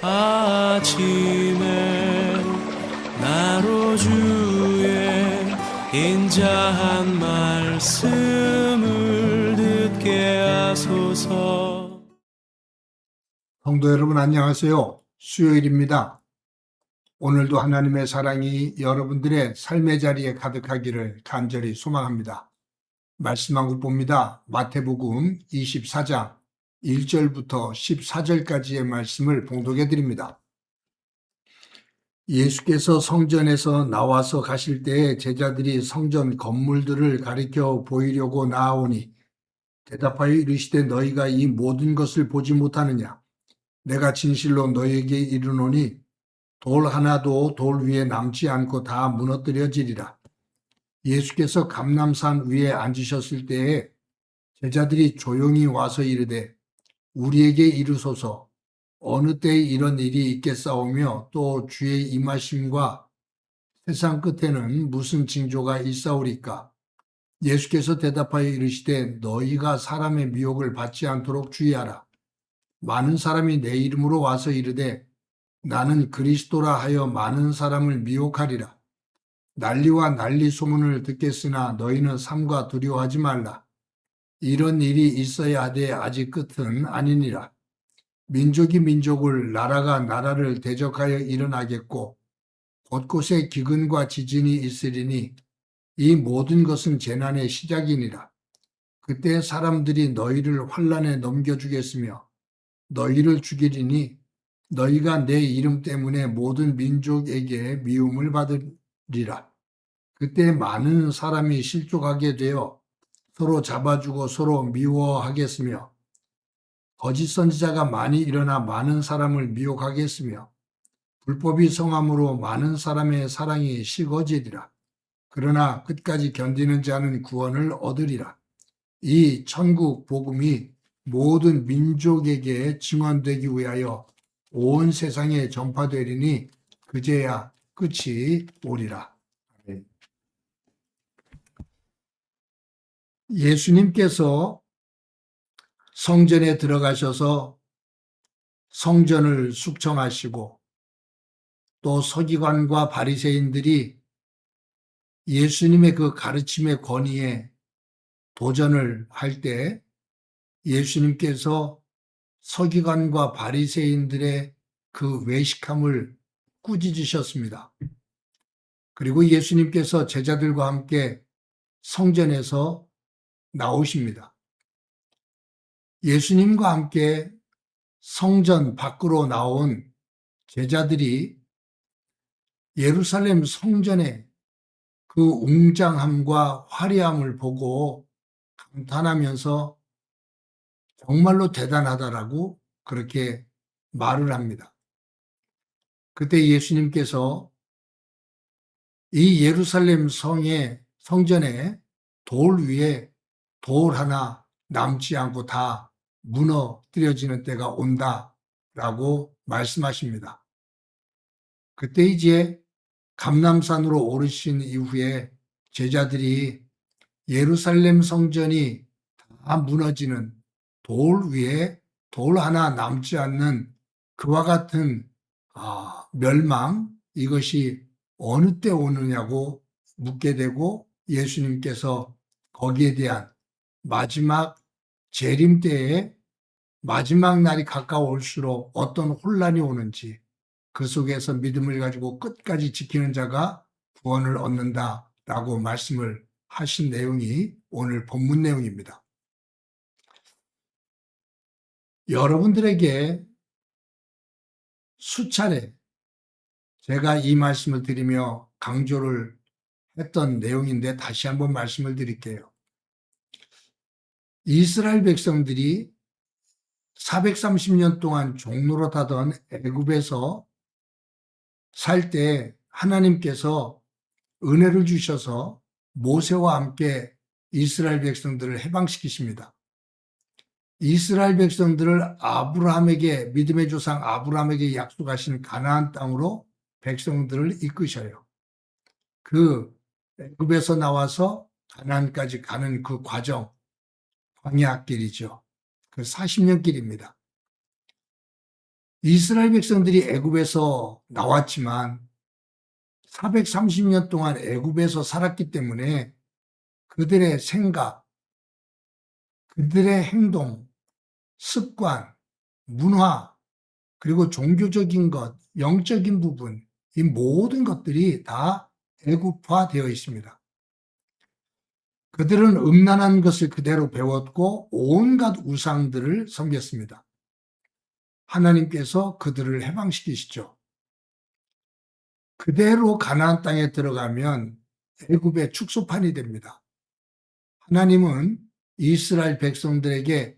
아침에 나로 주의 인자한 말씀을 듣게 하소서. 성도 여러분 안녕하세요. 수요일입니다. 오늘도 하나님의 사랑이 여러분들의 삶의 자리에 가득하기를 간절히 소망합니다. 말씀 한 국 봅니다. 마태복음 24장 1절부터 14절까지의 말씀을 봉독해 드립니다. 예수께서 성전에서 나와서 가실 때에 제자들이 성전 건물들을 가리켜 보이려고 나아오니 대답하여 이르시되 너희가 이 모든 것을 보지 못하느냐? 내가 진실로 너희에게 이르노니 돌 하나도 돌 위에 남지 않고 다 무너뜨려지리라. 예수께서 감람산 위에 앉으셨을 때에 제자들이 조용히 와서 이르되 우리에게 이르소서 어느 때에 이런 일이 있겠사오며 또 주의 임하심과 세상 끝에는 무슨 징조가 있사오리까? 예수께서 대답하여 이르시되 너희가 사람의 미혹을 받지 않도록 주의하라. 많은 사람이 내 이름으로 와서 이르되 나는 그리스도라 하여 많은 사람을 미혹하리라. 난리와 난리 소문을 듣겠으나 너희는 삼가 두려워하지 말라. 이런 일이 있어야 하되 아직 끝은 아니니라. 민족이 민족을 나라가 나라를 대적하여 일어나겠고 곳곳에 기근과 지진이 있으리니 이 모든 것은 재난의 시작이니라. 그때 사람들이 너희를 환난에 넘겨주겠으며 너희를 죽이리니 너희가 내 이름 때문에 모든 민족에게 미움을 받으리라. 그때 많은 사람이 실족하게 되어 서로 잡아주고 서로 미워하겠으며 거짓 선지자가 많이 일어나 많은 사람을 미혹하겠으며 불법이 성함으로 많은 사람의 사랑이 식어지리라. 그러나 끝까지 견디는 자는 구원을 얻으리라. 이 천국 복음이 모든 민족에게 증언되기 위하여 온 세상에 전파되리니 그제야 끝이 오리라. 예수님께서 성전에 들어가셔서 성전을 숙청하시고 또 서기관과 바리새인들이 예수님의 그 가르침의 권위에 도전을 할 때 예수님께서 서기관과 바리새인들의 그 외식함을 꾸짖으셨습니다. 그리고 예수님께서 제자들과 함께 성전에서 나오십니다. 예수님과 함께 성전 밖으로 나온 제자들이 예루살렘 성전의 그 웅장함과 화려함을 보고 감탄하면서 정말로 대단하다라고 그렇게 말을 합니다. 그때 예수님께서 이 예루살렘 성전의 돌 위에 돌 하나 남지 않고 다 무너뜨려지는 때가 온다라고 말씀하십니다. 그때 이제 감람산으로 오르신 이후에 제자들이 예루살렘 성전이 다 무너지는 돌 위에 돌 하나 남지 않는 그와 같은 멸망, 이것이 어느 때 오느냐고 묻게 되고 예수님께서 거기에 대한 마지막 재림 때에 마지막 날이 가까울수록 어떤 혼란이 오는지 그 속에서 믿음을 가지고 끝까지 지키는 자가 구원을 얻는다라고 말씀을 하신 내용이 오늘 본문 내용입니다. 여러분들에게 수차례 제가 이 말씀을 드리며 강조를 했던 내용인데 다시 한번 말씀을 드릴게요. 이스라엘 백성들이 430년 동안 종노릇하던 애굽에서 살 때 하나님께서 은혜를 주셔서 모세와 함께 이스라엘 백성들을 해방시키십니다. 이스라엘 백성들을 아브라함에게, 믿음의 조상 아브라함에게 약속하신 가나안 땅으로 백성들을 이끄셔요. 그 애굽에서 나와서 가나안까지 가는 그 과정, 광야 길이죠. 그 40년 길입니다. 이스라엘 백성들이 애굽에서 나왔지만 430년 동안 애굽에서 살았기 때문에 그들의 생각, 그들의 행동, 습관, 문화, 그리고 종교적인 것, 영적인 부분, 이 모든 것들이 다 애굽화되어 있습니다. 그들은 음란한 것을 그대로 배웠고 온갖 우상들을 섬겼습니다. 하나님께서 그들을 해방시키시죠. 그대로 가나안 땅에 들어가면 애굽의 축소판이 됩니다. 하나님은 이스라엘 백성들에게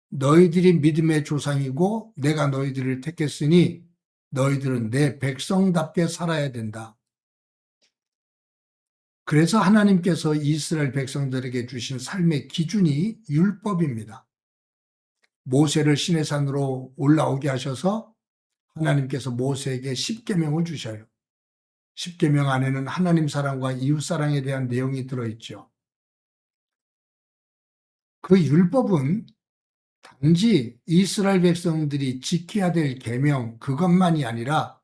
너희들이 믿음의 조상이고 내가 너희들을 택했으니 너희들은 내 백성답게 살아야 된다. 그래서 하나님께서 이스라엘 백성들에게 주신 삶의 기준이 율법입니다. 모세를 시내산으로 올라오게 하셔서 하나님께서 모세에게 십계명을 주셔요. 십계명 안에는 하나님 사랑과 이웃 사랑에 대한 내용이 들어있죠. 그 율법은 단지 이스라엘 백성들이 지켜야 될 계명 그것만이 아니라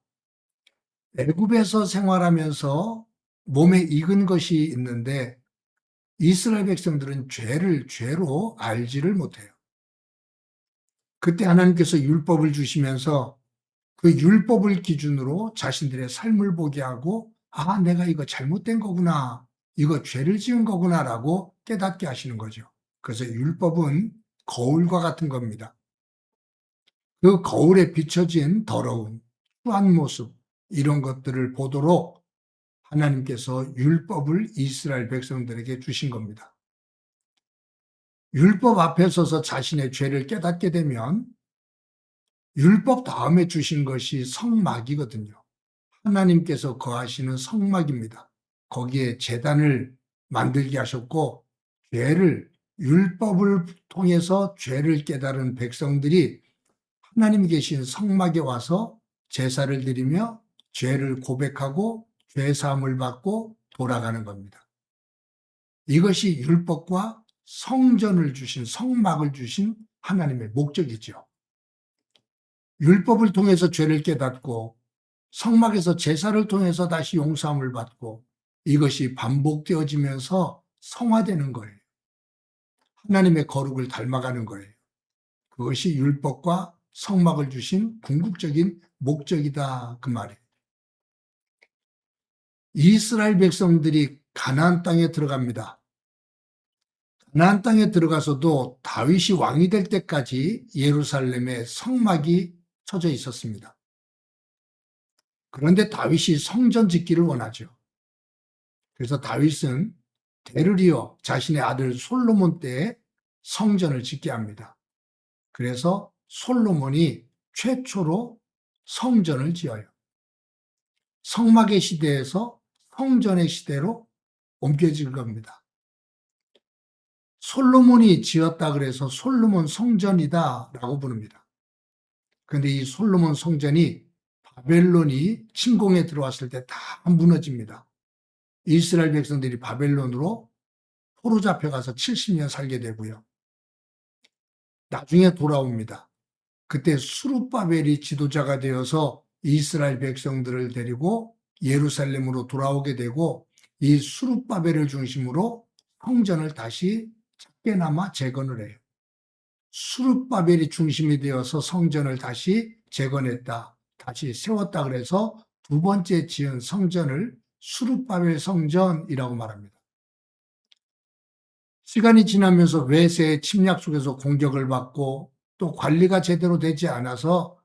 애굽에서 생활하면서 몸에 익은 것이 있는데 이스라엘 백성들은 죄를 죄로 알지를 못해요. 그때 하나님께서 율법을 주시면서 그 율법을 기준으로 자신들의 삶을 보게 하고 아, 내가 이거 잘못된 거구나. 이거 죄를 지은 거구나라고 깨닫게 하시는 거죠. 그래서 율법은 거울과 같은 겁니다. 그 거울에 비춰진 더러움, 추한 모습 이런 것들을 보도록 하나님께서 율법을 이스라엘 백성들에게 주신 겁니다. 율법 앞에 서서 자신의 죄를 깨닫게 되면 율법 다음에 주신 것이 성막이거든요. 하나님께서 거하시는 성막입니다. 거기에 제단을 만들게 하셨고 죄를 율법을 통해서 죄를 깨달은 백성들이 하나님 계신 성막에 와서 제사를 드리며 죄를 고백하고 죄 사함을 받고 돌아가는 겁니다. 이것이 율법과 성전을 주신 성막을 주신 하나님의 목적이죠. 율법을 통해서 죄를 깨닫고 성막에서 제사를 통해서 다시 용서함을 받고 이것이 반복되어지면서 성화되는 거예요. 하나님의 거룩을 닮아가는 거예요. 그것이 율법과 성막을 주신 궁극적인 목적이다 그 말이에요. 이스라엘 백성들이 가나안 땅에 들어갑니다. 가나안 땅에 들어가서도 다윗이 왕이 될 때까지 예루살렘에 성막이 쳐져 있었습니다. 그런데 다윗이 성전 짓기를 원하죠. 그래서 다윗은 대를 이어 자신의 아들 솔로몬 때에 성전을 짓게 합니다. 그래서 솔로몬이 최초로 성전을 지어요. 성막의 시대에서 성전의 시대로 옮겨진 겁니다. 솔로몬이 지었다 그래서 솔로몬 성전이다라고 부릅니다. 그런데 이 솔로몬 성전이 바벨론이 침공에 들어왔을 때 다 무너집니다. 이스라엘 백성들이 바벨론으로 포로 잡혀가서 70년 살게 되고요. 나중에 돌아옵니다. 그때 수룹바벨이 지도자가 되어서 이스라엘 백성들을 데리고 예루살렘으로 돌아오게 되고 이 수룹바벨을 중심으로 성전을 다시 작게나마 재건을 해요. 수룹바벨이 중심이 되어서 성전을 다시 재건했다. 다시 세웠다 그래서 두 번째 지은 성전을 수룹바벨 성전이라고 말합니다. 시간이 지나면서 외세의 침략 속에서 공격을 받고 또 관리가 제대로 되지 않아서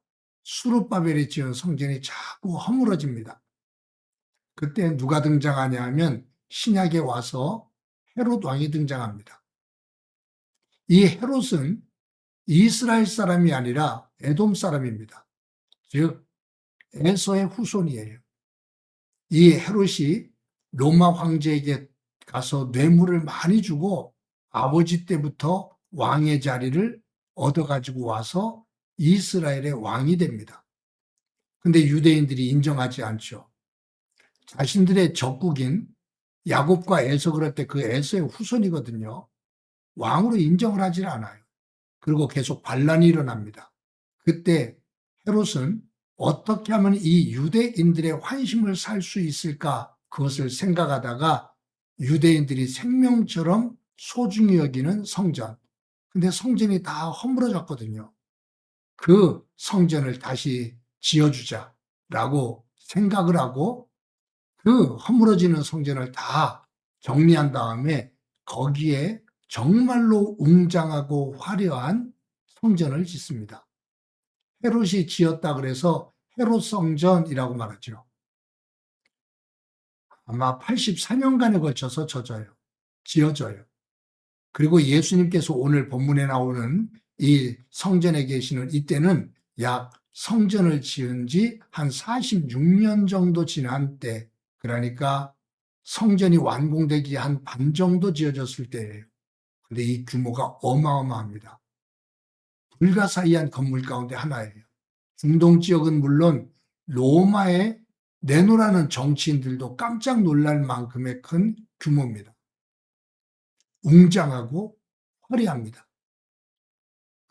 수룹바벨이 지은 성전이 자꾸 허물어집니다. 그때 누가 등장하냐 하면 신약에 와서 헤롯 왕이 등장합니다. 이 헤롯은 이스라엘 사람이 아니라 에돔 사람입니다. 즉 에서의 후손이에요. 이 헤롯이 로마 황제에게 가서 뇌물을 많이 주고 아버지 때부터 왕의 자리를 얻어가지고 와서 이스라엘의 왕이 됩니다. 근데 유대인들이 인정하지 않죠. 자신들의 적국인 야곱과 에서 그럴 때 그 에서의 후손이거든요. 왕으로 인정을 하질 않아요. 그리고 계속 반란이 일어납니다. 그때 헤롯은 어떻게 하면 이 유대인들의 환심을 살 수 있을까 그것을 생각하다가 유대인들이 생명처럼 소중히 여기는 성전, 근데 성전이 다 허물어졌거든요. 그 성전을 다시 지어주자라고 생각을 하고 그 허물어지는 성전을 다 정리한 다음에 거기에 정말로 웅장하고 화려한 성전을 짓습니다. 헤롯이 지었다 그래서 헤롯 성전이라고 말하죠. 아마 84년간에 걸쳐서 지어져요. 그리고 예수님께서 오늘 본문에 나오는 이 성전에 계시는 이때는 약 성전을 지은 지 한 46년 정도 지난 때, 그러니까 성전이 완공되기 한 반 정도 지어졌을 때예요. 근데 이 규모가 어마어마합니다. 불가사의한 건물 가운데 하나예요. 중동 지역은 물론 로마에 내노라는 정치인들도 깜짝 놀랄 만큼의 큰 규모입니다. 웅장하고 화려합니다.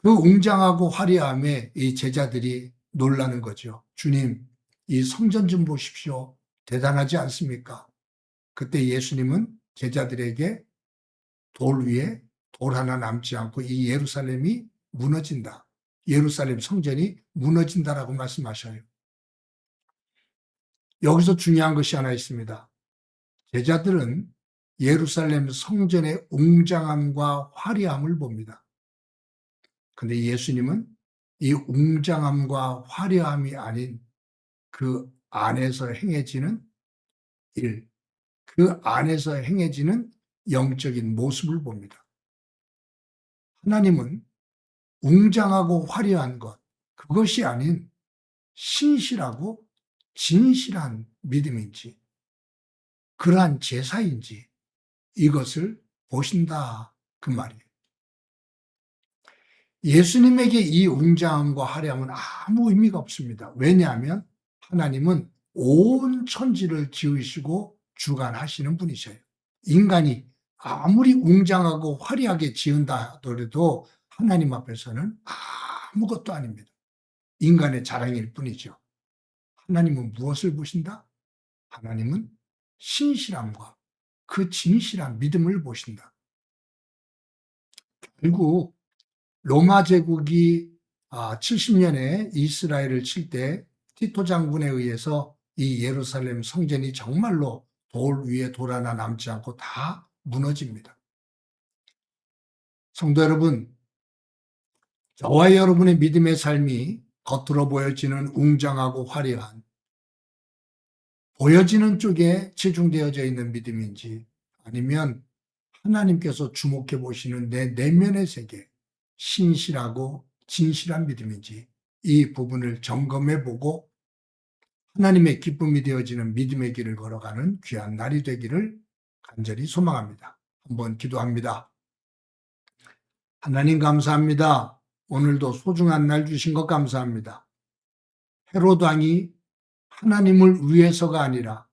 그 웅장하고 화려함에 이 제자들이 놀라는 거죠. 주님, 이 성전 좀 보십시오. 대단하지 않습니까? 그때 예수님은 제자들에게 돌 위에 돌 하나 남지 않고 이 예루살렘이 무너진다. 예루살렘 성전이 무너진다라고 말씀하셔요. 여기서 중요한 것이 하나 있습니다. 제자들은 예루살렘 성전의 웅장함과 화려함을 봅니다. 근데 예수님은 이 웅장함과 화려함이 아닌 그 안에서 행해지는 일, 그 안에서 행해지는 영적인 모습을 봅니다. 하나님은 웅장하고 화려한 것, 그것이 아닌 신실하고 진실한 믿음인지, 그러한 제사인지 이것을 보신다 그 말이에요. 예수님에게 이 웅장함과 화려함은 아무 의미가 없습니다. 왜냐하면 하나님은 온 천지를 지으시고 주관하시는 분이셔요. 인간이 아무리 웅장하고 화려하게 지은다 하더라도 하나님 앞에서는 아무것도 아닙니다. 인간의 자랑일 뿐이죠. 하나님은 무엇을 보신다? 하나님은 신실함과 그 진실한 믿음을 보신다. 결국 로마 제국이 70년에 이스라엘을 칠 때 티토 장군에 의해서 이 예루살렘 성전이 정말로 돌 위에 돌 하나 남지 않고 다 무너집니다. 성도 여러분, 저와 여러분의 믿음의 삶이 겉으로 보여지는 웅장하고 화려한, 보여지는 쪽에 치중되어져 있는 믿음인지 아니면 하나님께서 주목해 보시는 내 내면의 세계, 신실하고 진실한 믿음인지 이 부분을 점검해 보고 하나님의 기쁨이 되어지는 믿음의 길을 걸어가는 귀한 날이 되기를 간절히 소망합니다. 한번 기도합니다. 하나님 감사합니다. 오늘도 소중한 날 주신 것 감사합니다. 헤롯 왕이 하나님을 위해서가 아니라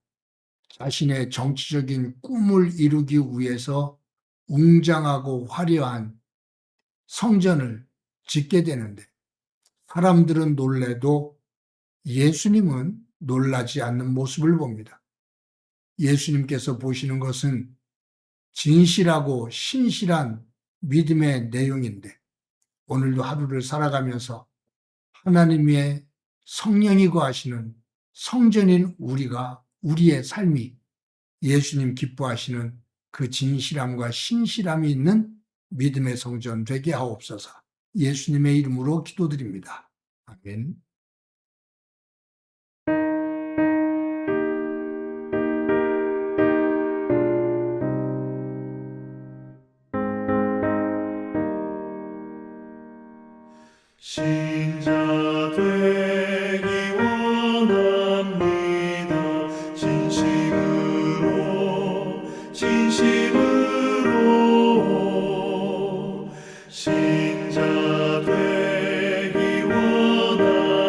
자신의 정치적인 꿈을 이루기 위해서 웅장하고 화려한 성전을 짓게 되는데 사람들은 놀래도 예수님은 놀라지 않는 모습을 봅니다. 예수님께서 보시는 것은 진실하고 신실한 믿음의 내용인데 오늘도 하루를 살아가면서 하나님의 성령이 거하시는 성전인 우리의 삶이 예수님 기뻐하시는 그 진실함과 신실함이 있는 믿음의 성전 되게 하옵소서. 예수님의 이름으로 기도드립니다. 아멘. 신자 되기 원합니다. 진심으로 신자 되기 원합니다.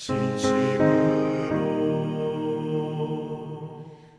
진심으로